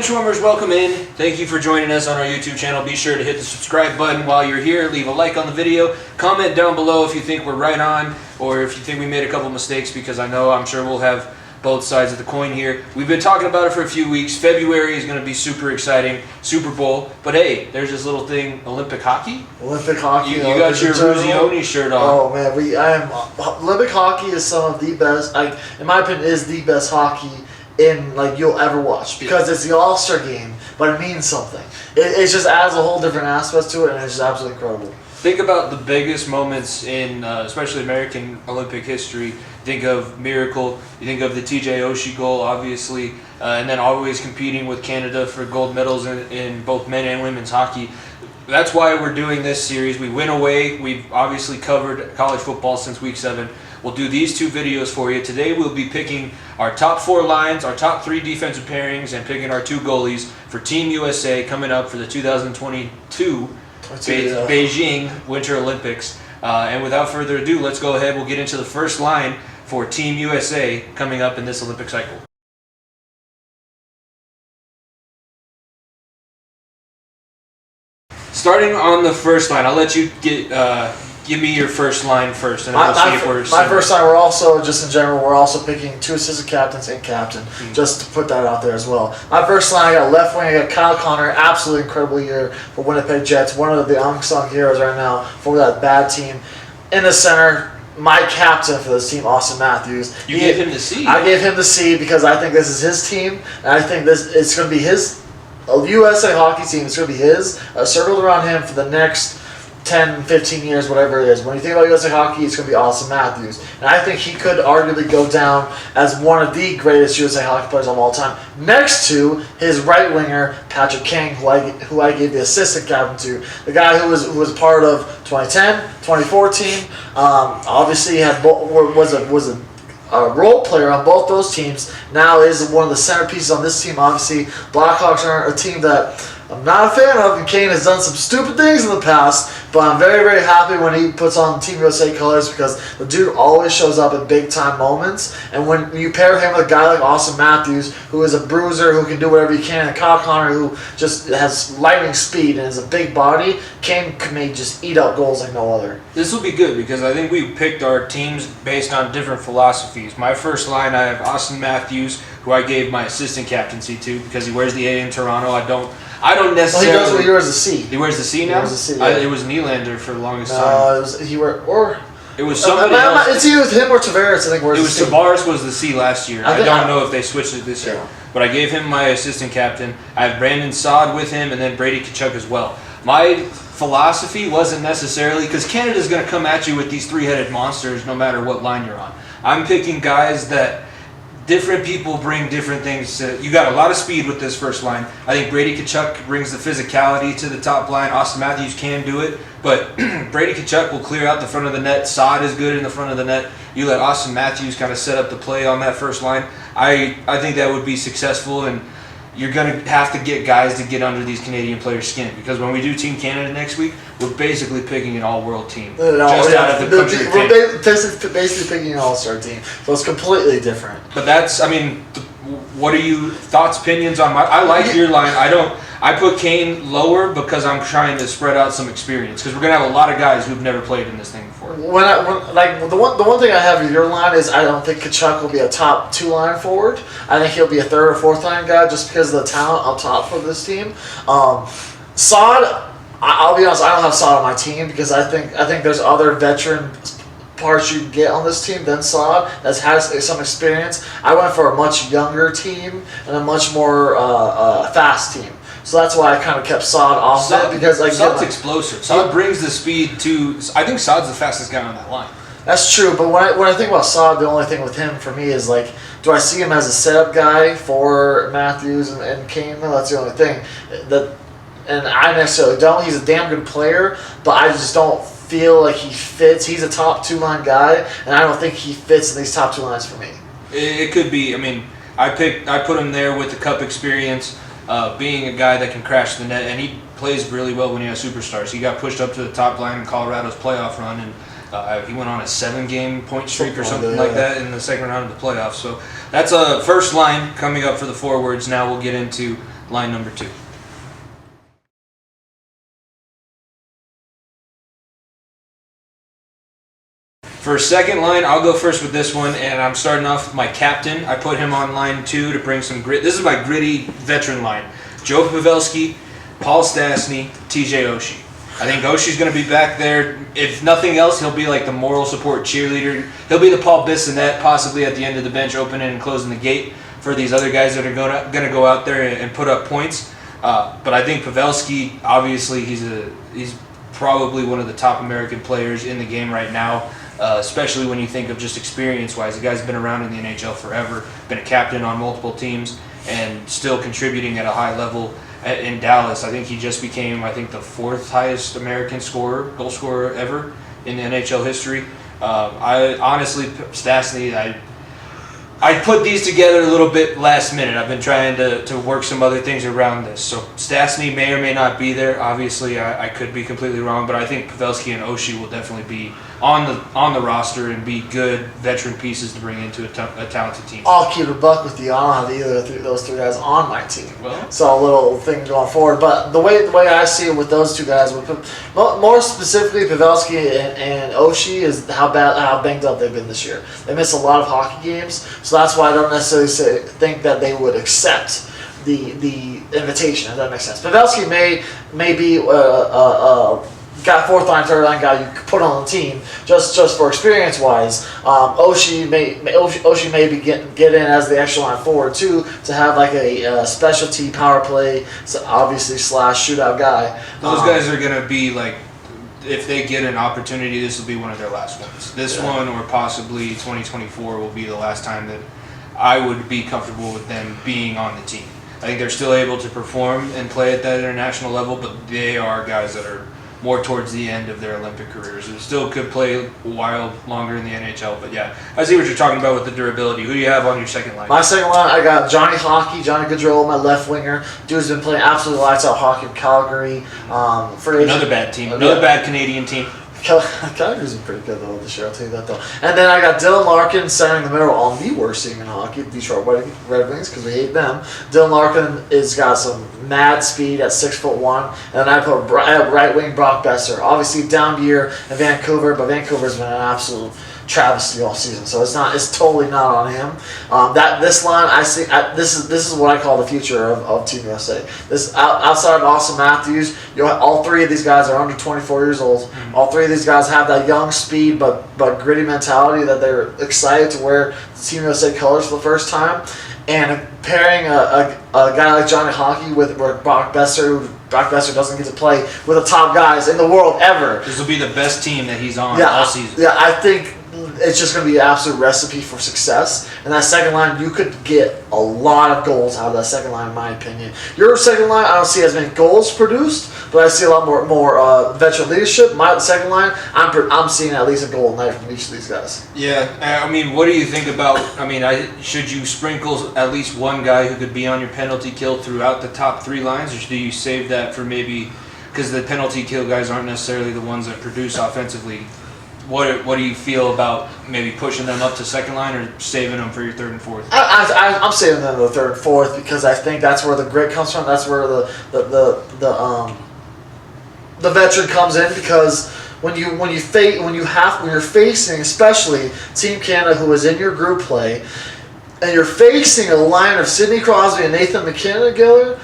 Benchwarmers, welcome in. Thank you for joining us on our YouTube channel. Be sure to hit the subscribe button while you're here. Leave a like on the video. Comment down below if you think we're right on or if you think we made a couple mistakes, because I'm sure we'll have both sides of the coin here. We've been talking about it for a few weeks. February is going to be super exciting. Super Bowl. But hey, there's this little thing, Olympic hockey. Olympic hockey. You got your Ruzioni shirt on. Oh man, Olympic hockey is some of the best. In my opinion, is the best hockey you'll ever watch, because it's the All-Star game, but it means something. It just adds a whole different aspect to it, and it's just absolutely incredible. Think about the biggest moments in especially American Olympic history. Think of Miracle, you think of the TJ Oshie goal, obviously, and then always competing with Canada for gold medals in both men and women's hockey. That's why we're doing this series. We went away. We've obviously covered college football since week 7. We'll do these two videos for you. Today we'll be picking our top 4 lines, our top 3 defensive pairings, and picking our 2 goalies for Team USA coming up for the 2022 Beijing Winter Olympics. And without further ado, let's go ahead. We'll get into the first line for Team USA coming up in this Olympic cycle. Starting on the first line, I'll let you give me your first line first, and we'll see if we're my first line. We're also, just in general, we're also picking 2 assistant captains and captain, just to put that out there as well. My first line, I got left wing. I got Kyle Connor, absolutely incredible year for Winnipeg Jets, one of the unsung heroes right now for that bad team. In the center, my captain for this team, Austin Matthews. You gave him the C. I gave him the C because I think this is his team, and I think it's going to be his USA hockey team. It's going to be his, circled around him for the next 10, 15 years, whatever it is. When you think about USA hockey, it's going to be Austin Matthews. And I think he could arguably go down as one of the greatest USA hockey players of all time, next to his right winger, Patrick King, who I gave the assistant captain to. The guy who was part of 2010, 2014. Obviously, was a role player on both those teams. Now is one of the centerpieces on this team. Obviously, Blackhawks are a team that I'm not a fan of, and Kane has done some stupid things in the past, but I'm very, very happy when he puts on Team USA colors, because the dude always shows up at big-time moments. And when you pair him with a guy like Austin Matthews, who is a bruiser, who can do whatever he can, and Kyle Connor, who just has lightning speed and is a big body, Kane may just eat up goals like no other. This will be good, because I think we picked our teams based on different philosophies. My first line, I have Austin Matthews, who I gave my assistant captaincy to because he wears the A in Toronto. I don't necessarily. Well, he wears the C. He wears the C now? He wears the C, yeah. It was Nylander for the longest time. No, it was somebody else. It's either with him or Tavares, I think. It was Tavares was the C last year. I don't know if they switched it this year. Yeah. But I gave him my assistant captain. I have Brandon Saad with him, and then Brady Tkachuk as well. My philosophy wasn't necessarily, because Canada's going to come at you with these 3-headed monsters no matter what line you're on. I'm picking guys that different people bring different things to. You got a lot of speed with this first line. I think Brady Tkachuk brings the physicality to the top line. Austin Matthews can do it, but Brady Tkachuk will clear out the front of the net. Saad is good in the front of the net. You let Austin Matthews kind of set up the play on that first line. I think that would be successful, and you're going to have to get guys to get under these Canadian players' skin, because when we do Team Canada next week, we're basically picking an all-world team. Out of the country. We're basically picking an all-star team, so it's completely different. But what are you thoughts, opinions on my? I like your line. I put Kane lower because I'm trying to spread out some experience, because we're gonna have a lot of guys who've never played in this thing before. The one thing I have with your line is I don't think Tkachuk will be a top 2 line forward. I think he'll be a 3rd or 4th line guy, just because of the talent up top for this team. Saad, I'll be honest, I don't have Saad on my team, because I think there's other veteran parts you can get on this team than Saad that has some experience. I went for a much younger team and a much more fast team. So that's why I kind of kept Saad off it, because Saad's explosive. Saad brings the speed to. I think Saad's the fastest guy on that line. That's true, but when I think about Saad, the only thing with him for me is do I see him as a setup guy for Matthews and Kane? No, that's the only thing. And I necessarily don't. He's a damn good player, but I just don't feel like he fits. He's a top 2 line guy, and I don't think he fits in these top 2 lines for me. It could be. I mean, I put him there with the Cup experience. Being a guy that can crash the net, and he plays really well when he has superstars. He got pushed up to the top line in Colorado's playoff run, and he went on a 7-game point streak or something like that in the second round of the playoffs. So that's a first line coming up for the forwards. Now we'll get into line number 2. For second line, I'll go first with this one, and I'm starting off with my captain. I put him on line 2 to bring some grit. This is my gritty veteran line. Joe Pavelski, Paul Stastny, TJ Oshie. I think Oshie's going to be back there. If nothing else, he'll be like the moral support cheerleader. He'll be the Paul Bissonnette, possibly at the end of the bench, opening and closing the gate for these other guys that are going to go out there and put up points. But I think Pavelski, obviously, he's probably one of the top American players in the game right now. Especially when you think of just experience-wise. The guy's been around in the NHL forever, been a captain on multiple teams, and still contributing at a high level in Dallas. I think he just became, the 4th highest American goal scorer ever in the NHL history. I honestly, Stastny, I put these together a little bit last minute. I've been trying to work some other things around this. So Stastny may or may not be there. Obviously, I could be completely wrong, but I think Pavelski and Oshie will definitely be on the roster and be good veteran pieces to bring into a talented team. I'll keep a buck with you. I don't have either of those 3 guys on my team. Well, so a little thing going forward. But the way I see it with those 2 guys, more specifically Pavelski and Oshie, is how banged up they've been this year. They missed a lot of hockey games, so that's why I don't necessarily think that they would accept the invitation. If that makes sense. Pavelski may be got 4th line, 3rd line guy you could put on the team just for experience wise. Oshie may be get in as the extra line forward too, to have like a specialty power play, so obviously / shootout guy. Those guys are gonna be like, if they get an opportunity, this will be one of their last ones. This one, or possibly 2024, will be the last time that I would be comfortable with them being on the team. I think they're still able to perform and play at that international level, but they are guys that are more towards the end of their Olympic careers. They still could play a while longer in the NHL, but yeah, I see what you're talking about with the durability. Who do you have on your second line? My second line, I got Johnny Gaudreau, my left winger. Dude's been playing absolutely lights out hockey in Calgary. Another bad team, another bad Canadian team. Calgary's been pretty good though this year, I'll tell you that though. And then I got Dylan Larkin centering the middle on the worst team in hockey, Detroit Red Wings, because we hate them. Dylan Larkin has got some mad speed at 6'1", and then I put right wing Brock Besser. Obviously down year in Vancouver, but Vancouver's been an absolute travesty all season, so it's totally not on him. This line, this is what I call the future of Team USA. This outside of Austin Matthews, all 3 of these guys are under 24 years old. Mm-hmm. All 3 of these guys have that young speed but gritty mentality that they're excited to wear the Team USA colors for the first time. And pairing a guy like Johnny Hockey with Brock Besser, Brock Besser doesn't get to play with the top guys in the world ever. This will be the best team that he's on all season. Yeah, I think it's just going to be an absolute recipe for success. And that second line, you could get a lot of goals out of that second line, in my opinion. Your second line, I don't see as many goals produced, but I see a lot more veteran leadership. My second line, I'm seeing at least a goal a night from each of these guys. Yeah, I mean, what do you think about? Should you sprinkle at least one guy who could be on your penalty kill throughout the top 3 lines, or do you save that for maybe, because the penalty kill guys aren't necessarily the ones that produce offensively? What do you feel about maybe pushing them up to second line or saving them for your 3rd and 4th? I'm saving them to the 3rd and 4th because I think that's where the grit comes from. That's where the veteran comes in, because when you're facing, especially Team Canada, who is in your group play, and you're facing a line of Sidney Crosby and Nathan McKinnon together,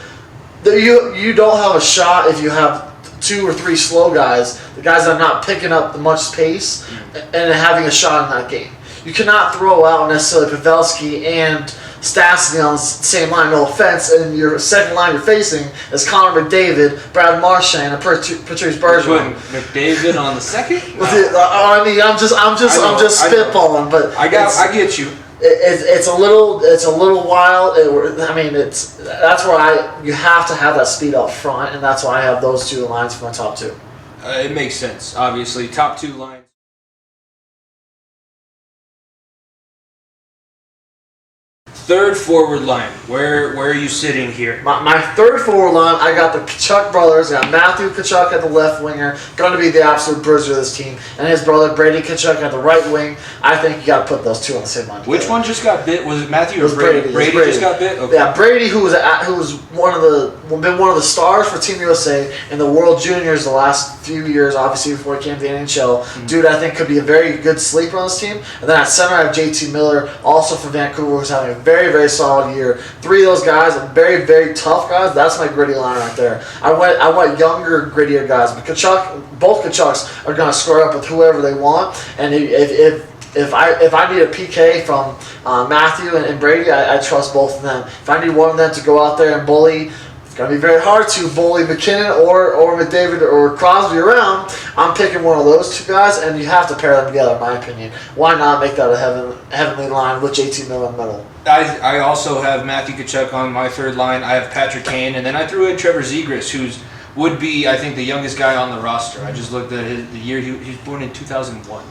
you don't have a shot if you have 2 or 3 slow guys, the guys that are not picking up much pace and having a shot in that game. You cannot throw out necessarily Pavelski and Stastny on the same line, no offense, and your second line you're facing is Connor McDavid, Brad Marchand, and Patrice Bergeron. McDavid on the second? Wow. I'm just spitballing, but I get you. It's a little wild. That's where you have to have that speed up front, and that's why I have those 2 lines for my top 2. It makes sense. Obviously, top 2 lines. third forward line. Where are you sitting here? My third forward line, I got the Tkachuk brothers. I got Matthew Tkachuk at the left winger, going to be the absolute bruiser of this team, and his brother Brady Tkachuk at the right wing. I think you got to put those two on the same line. Which one just got bit? Was it Matthew or Brady? Brady just got bit. Okay. Yeah, Brady, who was been one of the stars for Team USA in the World Juniors the last few years, obviously before he came to the NHL. Mm-hmm. Dude, I think could be a very good sleeper on this team. And then at center, I have JT Miller, also from Vancouver, who's having a very, very solid year. Three of those guys are very, very tough guys. That's my gritty line right there. I went younger, grittier guys. But both Tkachuks are going to square up with whoever they want. And if I need a PK from Matthew and Brady, I trust both of them. If I need one of them to go out there and bully, it's going to be very hard to bully McKinnon or McDavid or Crosby around. I'm picking one of those two guys, and you have to pair them together, in my opinion. Why not make that a heavenly line with JT Miller in the middle? I also have Matthew Tkachuk on my third line. I have Patrick Kane, and then I threw in Trevor Zegras, who's would be, I think, the youngest guy on the roster. I just looked at the year. He was born in 2001.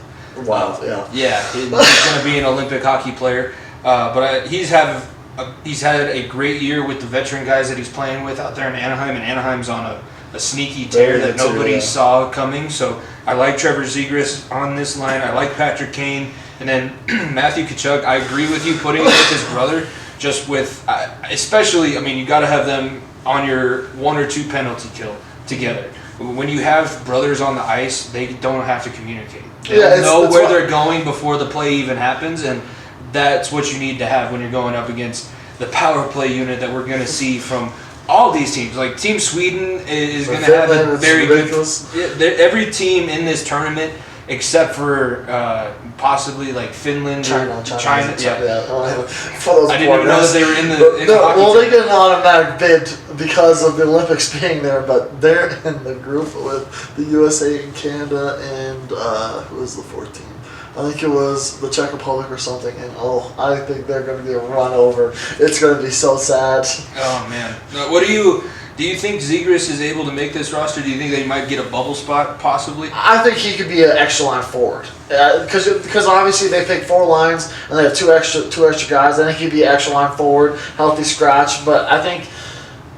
Wow, yeah. Yeah, he's going to be an Olympic hockey player. But he's had a great year with the veteran guys that he's playing with out there in Anaheim, and Anaheim's on a sneaky tear that nobody saw coming. So I like Trevor Zegras on this line. I like Patrick Kane. And then Matthew Tkachuk, I agree with you putting it with his brother, just with, especially, I mean, you got to have them on your 1 or 2 penalty kill together. When you have brothers on the ice, they don't have to communicate. They know where they're going before the play even happens, and that's what you need to have when you're going up against the power play unit that we're going to see from all these teams. Like Team Sweden is going to have a very good. Every team in this tournament, except for possibly like Finland China. Yeah. I didn't even know that they were in the. Well, they get an automatic bid because of the Olympics being there, but they're in the group with the USA and Canada and who was the 4th team? I think it was the Czech Republic or something, and I think they're going to be a run over. It's going to be so sad. Oh man, what do you think Zegras is able to make this roster? Do you think they might get a bubble spot possibly? I think he could be an extra line forward because obviously they pick 4 lines and they have two extra guys. I think he'd be an extra line forward, healthy scratch. But I think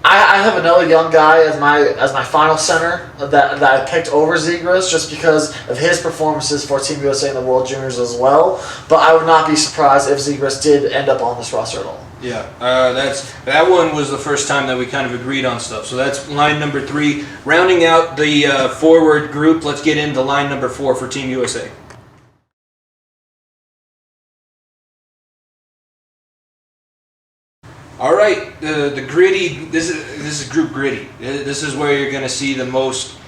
I have another young guy as my final center that I picked over Zegras just because of his performances for Team USA in the World Juniors as well. But I would not be surprised if Zegras did end up on this roster at all. Yeah, that one was the first time that we kind of agreed on stuff. So that's line number 3. Rounding out the forward group, let's get into line number 4 for Team USA. All right, the gritty. This is group gritty. This is where you're going to see the most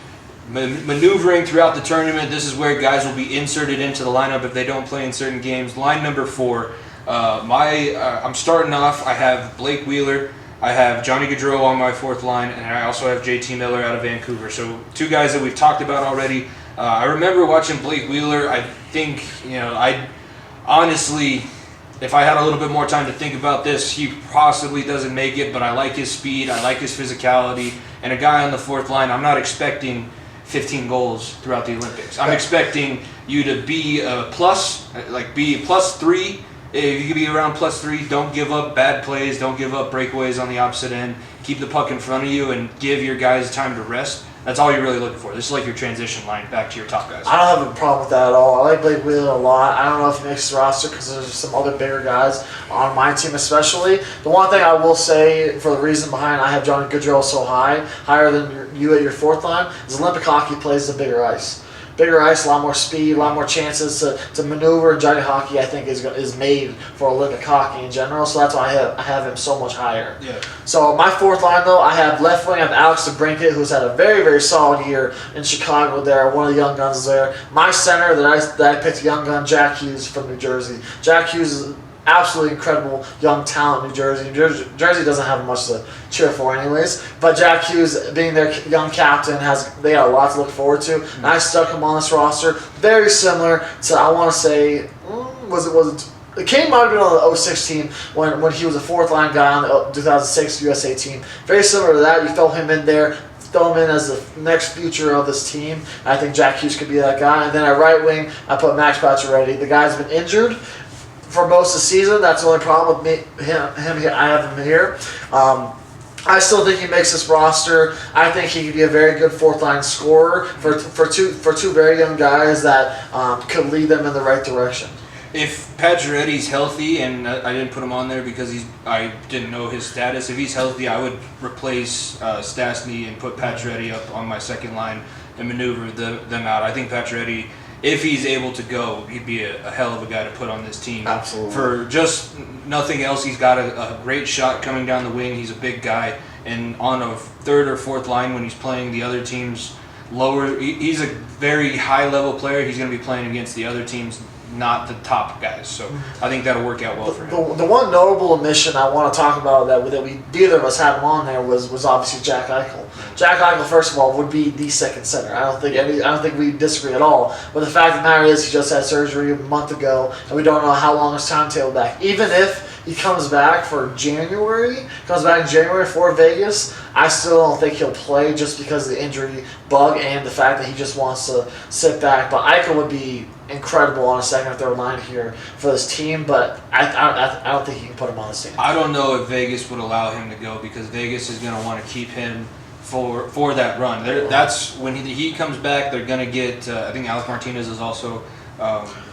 maneuvering throughout the tournament. This is where guys will be inserted into the lineup if they don't play in certain games. Line number 4. I'm starting off. I have Blake Wheeler. I have Johnny Gaudreau on my 4th line, and I also have JT Miller out of Vancouver. So 2 guys that we've talked about already. I remember watching Blake Wheeler. I think I honestly. If I had a little bit more time to think about this, he possibly doesn't make it, but I like his speed, I like his physicality, and a guy on the 4th line, I'm not expecting 15 goals throughout the Olympics. I'm expecting you to be a +3. If you can be around +3, don't give up bad plays, don't give up breakaways on the opposite end. Keep the puck in front of you and give your guys time to rest. That's all you're really looking for. This is like your transition line back to your top guys. I don't have a problem with that at all. I like Blake Wheeler a lot. I don't know if he makes the roster because there's some other bigger guys on my team especially. The one thing I will say for the reason behind I have Johnny Gaudreau so higher than you at your 4th line, is Olympic hockey plays the bigger ice. Bigger ice, a lot more speed, a lot more chances to maneuver. Johnny hockey, I think, is made for Olympic hockey in general, so that's why I have him so much higher. Yeah. So my 4th line, though, I have left wing, I have Alex DeBrincat, who's had a very, very solid year in Chicago there, one of the young guns there. My center that I picked, young gun, Jack Hughes from New Jersey. Jack Hughes is absolutely incredible young talent in New Jersey. Jersey doesn't have much to cheer for anyways, but Jack Hughes being their young captain, they got a lot to look forward to, and I stuck him on this roster. Very similar to, I want to say, the Kane might have been on the 06 team when he was a 4th line guy on the 2006 USA team. Very similar to that. You throw him in there, throw him in as the next future of this team. I think Jack Hughes could be that guy. And then at right wing, I put Max Pacioretty. The guy's been injured for most of the season. That's the only problem with him. I have him here. I still think he makes this roster. I think he could be a very good fourth-line scorer for two very young guys that could lead them in the right direction. If Pacioretty's healthy, and I didn't put him on there because I didn't know his status. If he's healthy, I would replace Stastny and put Pacioretty up on my second line and maneuver them out. I think Pacioretty, if he's able to go, he'd be a hell of a guy to put on this team. Absolutely. For just nothing else, he's got a great shot coming down the wing. He's a big guy. And on a third or fourth line when he's playing the other teams lower, he's a very high-level player. He's going to be playing against the other teams, not the top guys. So I think that'll work out well for him. The one notable omission I want to talk about that we neither of us had him on there was obviously Jack Eichel. Jack Eichel, first of all, would be the second center. I don't think we disagree at all. But the fact of the matter is, he just had surgery a month ago, and we don't know how long his timetable back. Even if he comes back in January for Vegas, I still don't think he'll play just because of the injury bug and the fact that he just wants to sit back. But Eichel would be incredible on a second or third line here for this team, but I don't think you can put him on the team. I don't know if Vegas would allow him to go because Vegas is going to want to keep him for that run. That's when he comes back. They're going to get. I think Alec Martinez is also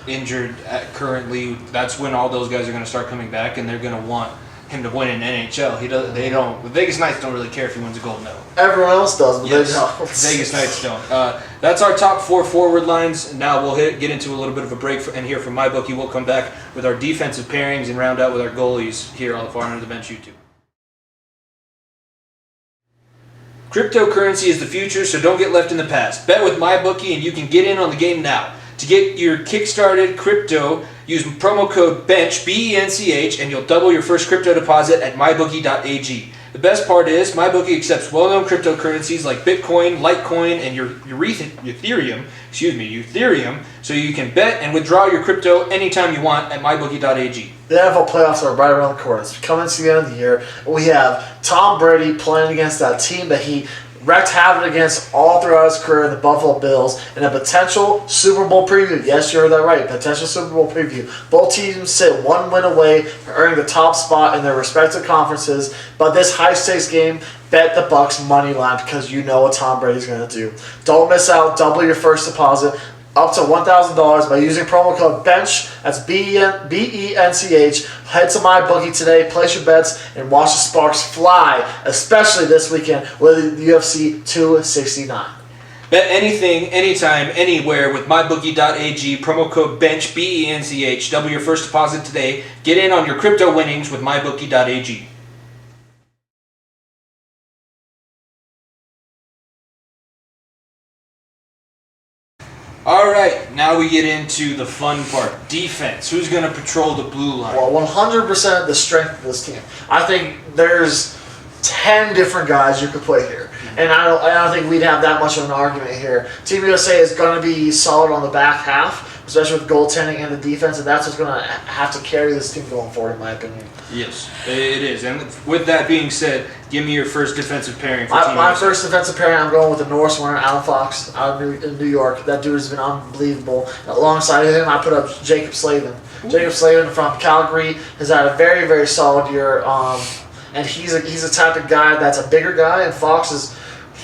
injured currently. That's when all those guys are going to start coming back, and they're going to want him to win in NHL. The Vegas Knights don't really care if he wins a gold medal. Everyone else does, but yes, they don't. Vegas Knights don't. That's our top 4 forward lines. Now we'll get into a little bit of a break and hear from MyBookie. We'll come back with our defensive pairings and round out with our goalies here on the Far End of the Bench YouTube. Cryptocurrency is the future, so don't get left in the past. Bet with MyBookie and you can get in on the game now. To get your kick-started crypto, use promo code BENCH, BENCH, and you'll double your first crypto deposit at mybookie.ag. The best part is, MyBookie accepts well-known cryptocurrencies like Bitcoin, Litecoin, and Ethereum, so you can bet and withdraw your crypto anytime you want at mybookie.ag. The NFL playoffs are right around the corner. It's coming to the end of the year. We have Tom Brady playing against that team that he wreaked havoc against all throughout his career in the Buffalo Bills in a potential Super Bowl preview. Yes, you heard that right. Potential Super Bowl preview. Both teams sit one win away from earning the top spot in their respective conferences. But this high-stakes game, bet the Bucs money line because you know what Tom Brady's going to do. Don't miss out. Double your first deposit up to $1,000 by using promo code BENCH. That's BENCH. Head to MyBookie today, place your bets, and watch the sparks fly, especially this weekend with the UFC 269. Bet anything, anytime, anywhere with MyBookie.ag. Promo code BENCH, BENCH. Double your first deposit today. Get in on your crypto winnings with MyBookie.ag. All right, now we get into the fun part. Defense. Who's going to patrol the blue line? Well, 100% the strength of this team. I think there's 10 different guys you could play here. And I don't think we'd have that much of an argument here. Team USA is going to be solid on the back half, especially with goaltending and the defense, and that's what's going to have to carry this team going forward, in my opinion. Yes, it is. And with that being said, give me your first defensive pairing for Team My USA. first defensive pairing, I'm going with the Norris winner, Alan Fox, out of New York. That dude has been unbelievable. Alongside him, I put up Jacob Slavin. Ooh. Jacob Slavin from Calgary has had a very, very solid year, and he's a type of guy that's a bigger guy, and Fox is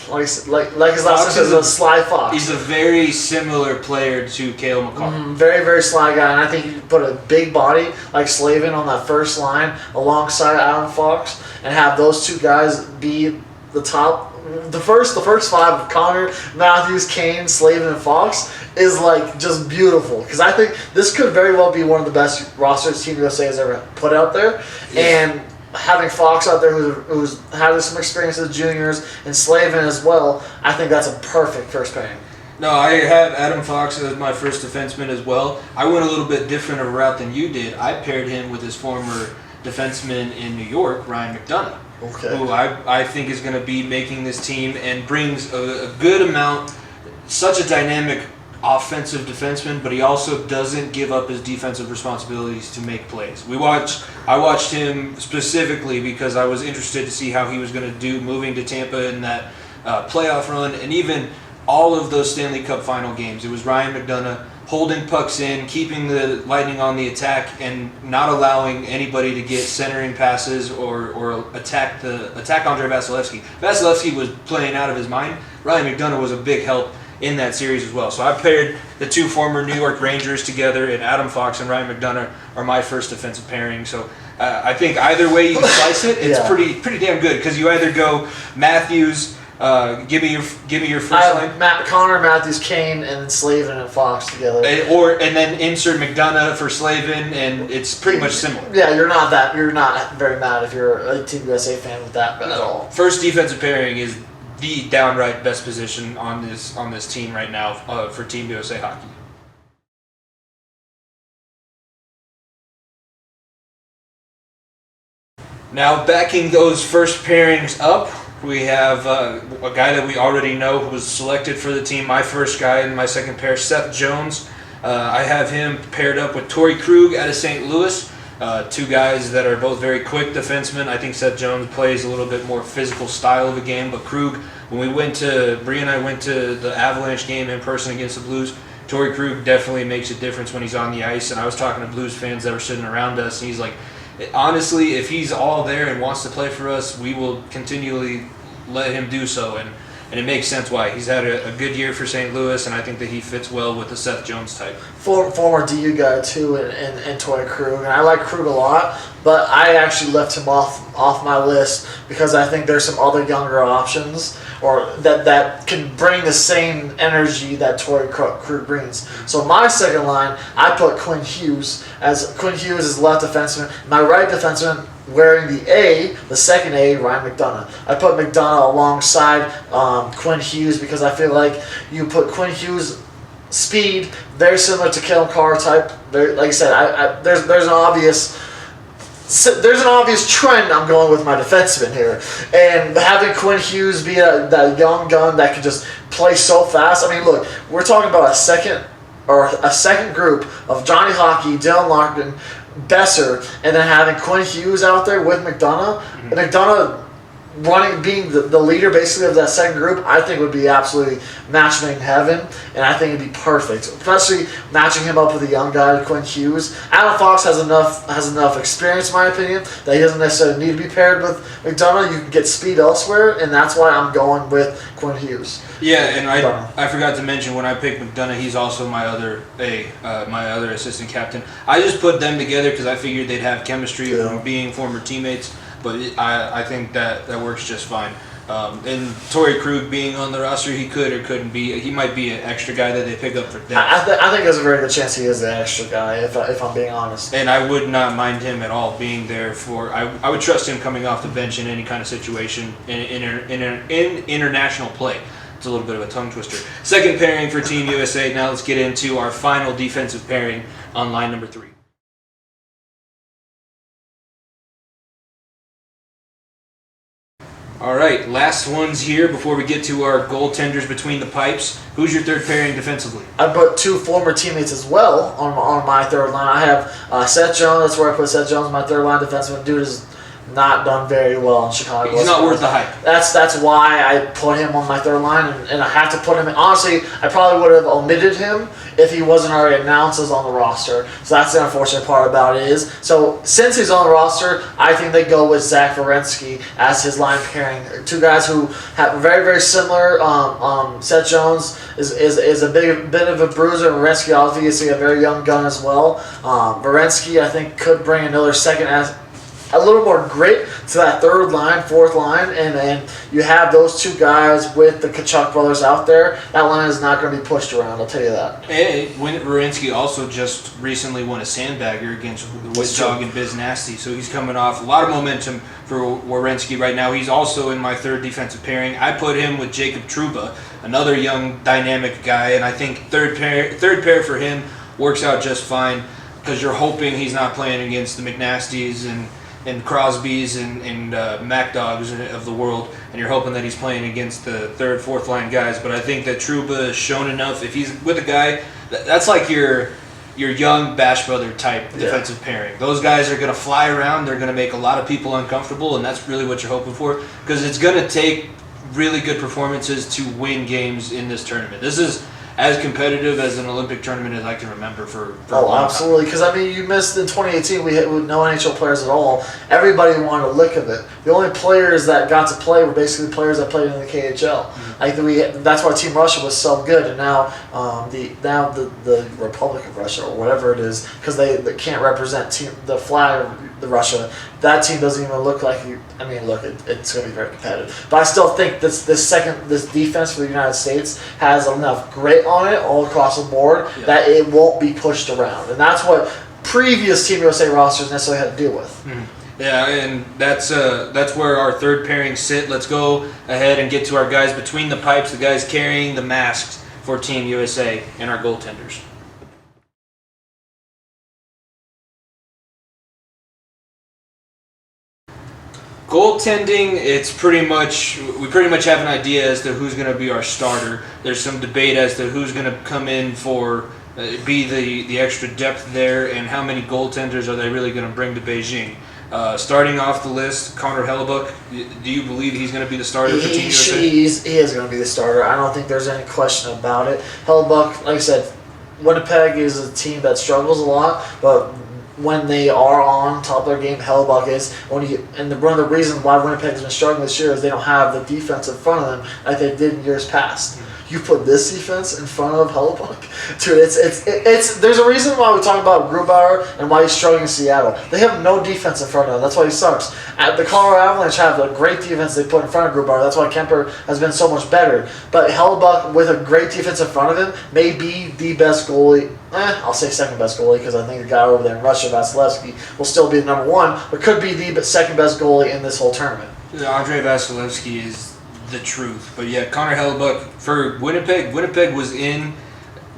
like his last name is a sly fox. He's a very similar player to Cale McCarr. Very, very sly guy, and I think you can put a big body like Slavin on that first line alongside Alan Fox and have those two guys be the top. The first five of Connor, Matthews, Kane, Slavin, and Fox is like just beautiful because I think this could very well be one of the best rosters Team USA has ever put out there, and having Fox out there who's had some experience with juniors and Slavin as well, I think that's a perfect first pairing. No, I have Adam Fox as my first defenseman as well. I went a little bit different of a route than you did. I paired him with his former defenseman in New York, Ryan McDonough, who I think is going to be making this team and brings a good amount, such a dynamic offensive defenseman, but he also doesn't give up his defensive responsibilities to make plays. I watched him specifically because I was interested to see how he was going to do moving to Tampa in that playoff run, and even all of those Stanley Cup final games. It was Ryan McDonough holding pucks in, keeping the Lightning on the attack, and not allowing anybody to get centering passes or attack Andrei Vasilevsky. Vasilevsky was playing out of his mind. Ryan McDonagh was a big help in that series as well. So I paired the two former New York Rangers together, and Adam Fox and Ryan McDonagh are my first defensive pairing. So I think either way you slice it, it's pretty damn good, because you either go Matthews. Give me your first line. Connor, Matthews, Kane, and then Slavin and Fox together. And then insert McDonagh for Slavin, and it's pretty much similar. Yeah, you're not very mad if you're a Team USA fan with that at all. First defensive pairing is the downright best position on this team right now for Team USA hockey. Now, backing those first pairings up, we have a guy that we already know who was selected for the team. My first guy in my second pair, Seth Jones. I have him paired up with Torrey Krug out of St. Louis. Two guys that are both very quick defensemen. I think Seth Jones plays a little bit more physical style of a game, but Krug, when Bree and I went to the Avalanche game in person against the Blues, Torrey Krug definitely makes a difference when he's on the ice. And I was talking to Blues fans that were sitting around us, and he's like, honestly, if he's all there and wants to play for us, we will continually let him do so. And it makes sense why. He's had a good year for St. Louis, and I think that he fits well with the Seth Jones type. Former DU guy, too, and Torrey Krug. And I like Krug a lot, but I actually left him off my list because I think there's some other younger options or that can bring the same energy that Torrey Krug brings. So my second line, I put Quinn Hughes as left defenseman. My right defenseman, wearing the second A, Ryan McDonagh. I put McDonagh alongside Quinn Hughes because I feel like you put Quinn Hughes' speed, very similar to Kellen Carr type. Like I said, there's an obvious trend I'm going with my defenseman here. And having Quinn Hughes be that young gun that can just play so fast. I mean, look, we're talking about a second group of Johnny Hockey, Dylan Larkin, Besser, and then having Quinn Hughes out there with McDonagh. Mm-hmm. McDonagh being the leader basically of that second group, I think would be absolutely match made in heaven, and I think it'd be perfect, especially matching him up with a young guy, Quinn Hughes. Adam Fox has enough experience, in my opinion, that he doesn't necessarily need to be paired with McDonagh. You can get speed elsewhere, and that's why I'm going with Quinn Hughes. Yeah, and I forgot to mention when I picked McDonagh, he's also my other assistant captain. I just put them together because I figured they'd have chemistry from being former teammates. But I think that works just fine. And Torrey Krug being on the roster, he could or couldn't be. He might be an extra guy that they pick up for depth. I think there's a very good chance he is an extra guy, if I'm being honest. And I would not mind him at all being there for. I would trust him coming off the bench in any kind of situation in international play. It's a little bit of a tongue twister. Second pairing for Team USA. Now let's get into our final defensive pairing on line number 3. All right, last ones here before we get to our goaltenders between the pipes. Who's your third pairing defensively? I put two former teammates as well on my third line. I have Seth Jones. That's where I put Seth Jones, my third line defenseman. Dude has not done very well in Chicago. He's not worth the hype. That's why I put him on my third line, and I have to put him in. Honestly, I probably would have omitted him if he wasn't already announced as on the roster. So that's the unfortunate part about it is. So since he's on the roster, I think they go with Zach Werenski as his line pairing. Two guys who have very, very similar. Seth Jones is a bit of a bruiser. Werenski obviously a very young gun as well. Werenski, I think, could bring another second a little more grit to that third line, fourth line, and you have those two guys with the Tkachuk brothers out there. That line is not going to be pushed around, I'll tell you that. And Werenski also just recently won a sandbagger against Wichita and Biz Nasty, so he's coming off a lot of momentum for Werenski right now. He's also in my third defensive pairing. I put him with Jacob Trouba, another young, dynamic guy, and I think third pair for him works out just fine because you're hoping he's not playing against the McNasties and Crosbys and MacDogs of the world, and you're hoping that he's playing against the third, fourth line guys. But I think that Trouba has shown enough. If he's with a guy, that's like your young Bash Brother type defensive pairing. Those guys are going to fly around. They're going to make a lot of people uncomfortable, and that's really what you're hoping for because it's going to take really good performances to win games in this tournament. This is as competitive as an Olympic tournament as I can remember for a Oh, long absolutely. Because, I mean, you missed in 2018, we had with no NHL players at all. Everybody wanted a lick of it. The only players that got to play were basically players that played in the KHL. That's why Team Russia was so good. And now the Republic of Russia, or whatever it is, because they can't represent the flag of the Russia, that team doesn't even look like it's going to be very competitive. But I still think this defense for the United States has enough grit on it all across the board that it won't be pushed around. And that's what previous Team USA rosters necessarily had to deal with. Mm-hmm. Yeah, and that's where our third pairing sit. Let's go ahead and get to our guys between the pipes, the guys carrying the masks for Team USA, and our goaltenders. Goaltending, we pretty much have an idea as to who's going to be our starter. There's some debate as to who's going to come in for be the extra depth there, and how many goaltenders are they really going to bring to Beijing. Starting off the list, Connor Hellebuyck. Do you believe he's going to be the starter for Team USA? He is going to be the starter. I don't think there's any question about it. Hellebuyck, like I said, Winnipeg is a team that struggles a lot, but when they are on top of their game, Hellebuyck is. One of the reasons why Winnipeg has been struggling this year is they don't have the defense in front of them like they did in years past. You put this defense in front of Hellebuyck, dude. It's. There's a reason why we talk about Grubauer and why he's struggling in Seattle. They have no defense in front of him. That's why he sucks. The Colorado Avalanche have a great defense they put in front of Grubauer. That's why Kemper has been so much better. But Hellebuyck, with a great defense in front of him, may be the best goalie. I'll say second best goalie because I think the guy over there in Russia, Vasilevsky, will still be the number one, but could be the second best goalie in this whole tournament. Andrei Vasilevsky is the truth. But yeah, Connor Hellebuyck for Winnipeg. Winnipeg was in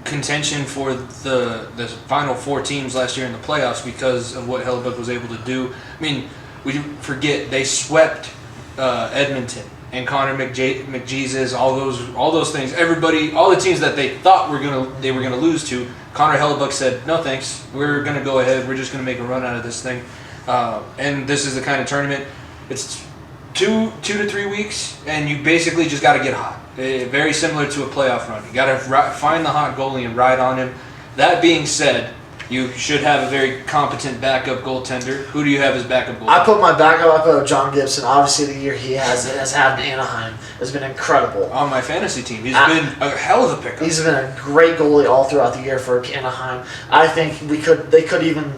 contention for the final four teams last year in the playoffs because of what Hellebuyck was able to do. I mean, we forget they swept Edmonton and Connor McJesus, all those things. Everybody, all the teams that they thought they were gonna lose to, Connor Hellebuyck said, "No thanks, we're gonna go ahead. We're just gonna make a run out of this thing." And this is the kind of tournament. It's 2 to 3 weeks, and you basically just got to get hot. Very similar to a playoff run. You got to find the hot goalie and ride on him. That being said, you should have a very competent backup goaltender. Who do you have as backup goaltender? I put my backup. I put John Gibson. Obviously, the year he has had in Anaheim has been incredible. On my fantasy team, he's been a hell of a pickup. He's been a great goalie all throughout the year for Anaheim. I think they could even.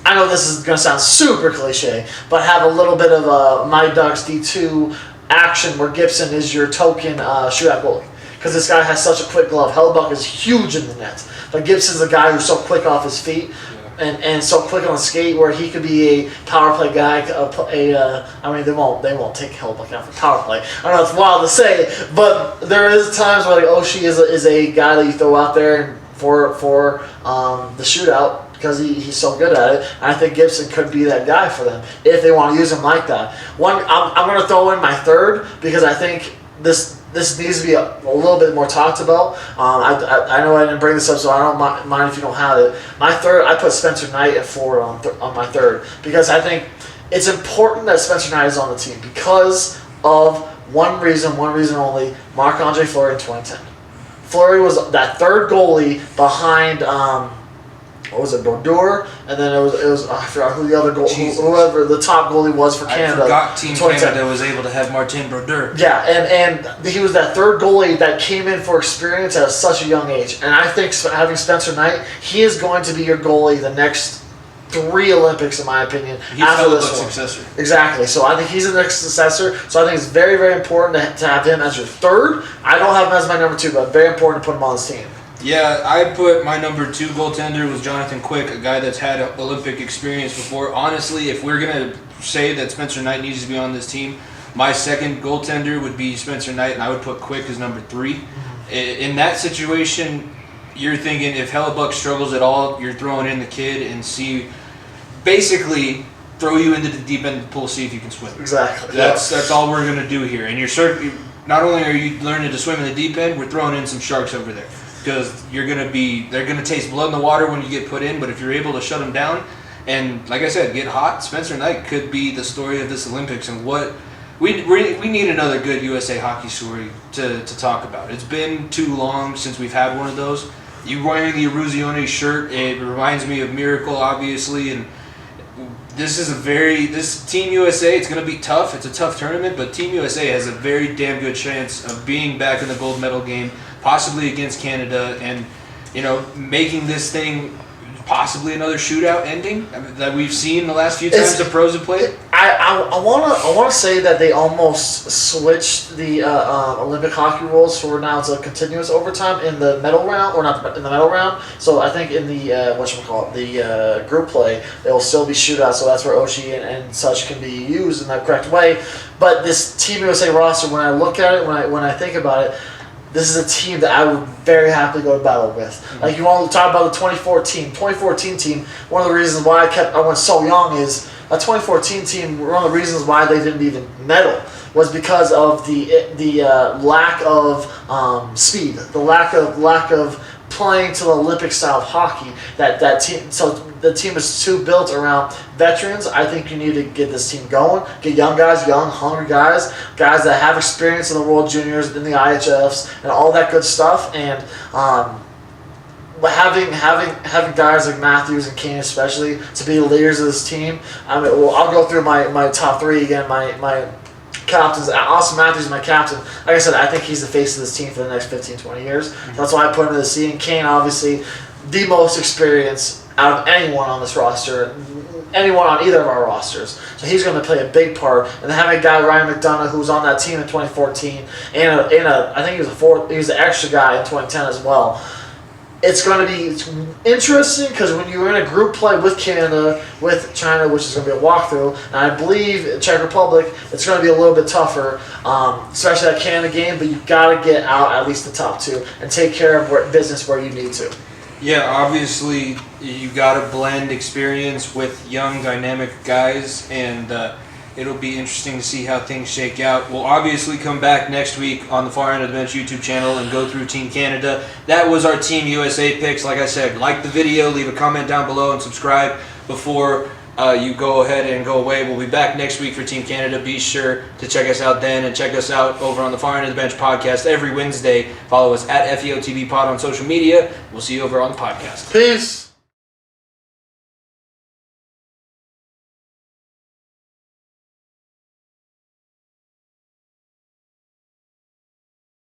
I know this is going to sound super cliche, but have a little bit of a My Ducks D2 action where Gibson is your token shootout goalie. Because this guy has such a quick glove. Hellebuyck is huge in the net. But Gibson's a guy who's so quick off his feet and so quick on the skate where he could be a power play guy. I mean, they won't take Hellebuyck out for power play. I know it's wild to say, but there is times where Oshie is a guy that you throw out there for the shootout. Because he's so good at it. And I think Gibson could be that guy for them if they want to use him like that. I'm going to throw in my third because I think this needs to be a little bit more talked about. I know I didn't bring this up, so I don't mind if you don't have it. My third, I put Spencer Knight at forward on my third because I think it's important that Spencer Knight is on the team because of one reason only, Marc-Andre Fleury in 2010. Fleury was that third goalie behind... what was it, Brodeur? And then it was I forgot who the other whoever the top goalie was for Canada. I forgot Team Canada was able to have Martin Brodeur. Yeah, and he was that third goalie that came in for experience at such a young age. And I think having Spencer Knight, he is going to be your goalie the next 3 Olympics, in my opinion. He's Hellebuyck's successor. Exactly. So I think he's the next successor. So I think it's very, very important to have him as your third. I don't have him as my number 2, but very important to put him on this team. Yeah, I put my number 2 goaltender was Jonathan Quick, a guy that's had Olympic experience before. Honestly, if we're going to say that Spencer Knight needs to be on this team, my second goaltender would be Spencer Knight, and I would put Quick as number 3. In that situation, you're thinking if Hellebuyck struggles at all, you're throwing in the kid and basically throw you into the deep end of the pool, see if you can swim. Exactly. That's all we're going to do here. And not only are you learning to swim in the deep end, we're throwing in some sharks over there. Because they're gonna taste blood in the water when you get put in, but if you're able to shut them down, and like I said, get hot, Spencer Knight could be the story of this Olympics. And what we need another good USA hockey story to talk about. It's been too long since we've had one of those. You wearing the Eruzione shirt, it reminds me of Miracle, obviously, and this Team USA, it's going to be tough. It's a tough tournament, but Team USA has a very damn good chance of being back in the gold medal game, possibly against Canada, and making this thing possibly another shootout ending that we've seen the last few times the pros have played. I wanna say that they almost switched the Olympic hockey rules for now it's a continuous overtime in the medal round, or not in the medal round. So I think in the the group play they'll still be shootouts. So that's where Oshie and such can be used in that correct way. But this Team USA roster, when I look at it, when I think about it, this is a team that I would very happily go to battle with. Mm-hmm. Like, you want to talk about the 2014 team, one of the reasons why I went so young is a 2014 team, one of the reasons why they didn't even medal was because of the lack of speed, the lack of playing to the Olympic style of hockey. That team, so the team is too built around veterans. I think you need to get this team going, get young guys, young hungry guys that have experience in the World Juniors, in the IHFs, and all that good stuff. And having guys like Matthews and Kane especially to be the leaders of this team. I mean, I'll go through my top three again. My captains, Austin Matthews is my captain. Like I said, I think he's the face of this team for the next 15, 20 years. Mm-hmm. That's why I put him in the C. And Kane, obviously, the most experienced out of anyone on this roster, anyone on either of our rosters. So he's going to play a big part. And then having a guy, Ryan McDonough, who was on that team in 2014, and I think he was an extra guy in 2010 as well. It's going to be interesting because when you're in a group play with Canada, with China, which is going to be a walkthrough, and I believe Czech Republic, it's going to be a little bit tougher, especially that Canada game, but you've got to get out at least the top two and take care of business where you need to. Yeah, obviously you got to blend experience with young, dynamic guys, and it'll be interesting to see how things shake out. We'll obviously come back next week on the Far End of the Bench YouTube channel and go through Team Canada. That was our Team USA picks. Like I said, like the video, leave a comment down below, and subscribe before you go ahead and go away. We'll be back next week for Team Canada. Be sure to check us out then, and check us out over on the Far End of the Bench podcast every Wednesday. Follow us at FeOTBpod on social media. We'll see you over on the podcast. Peace.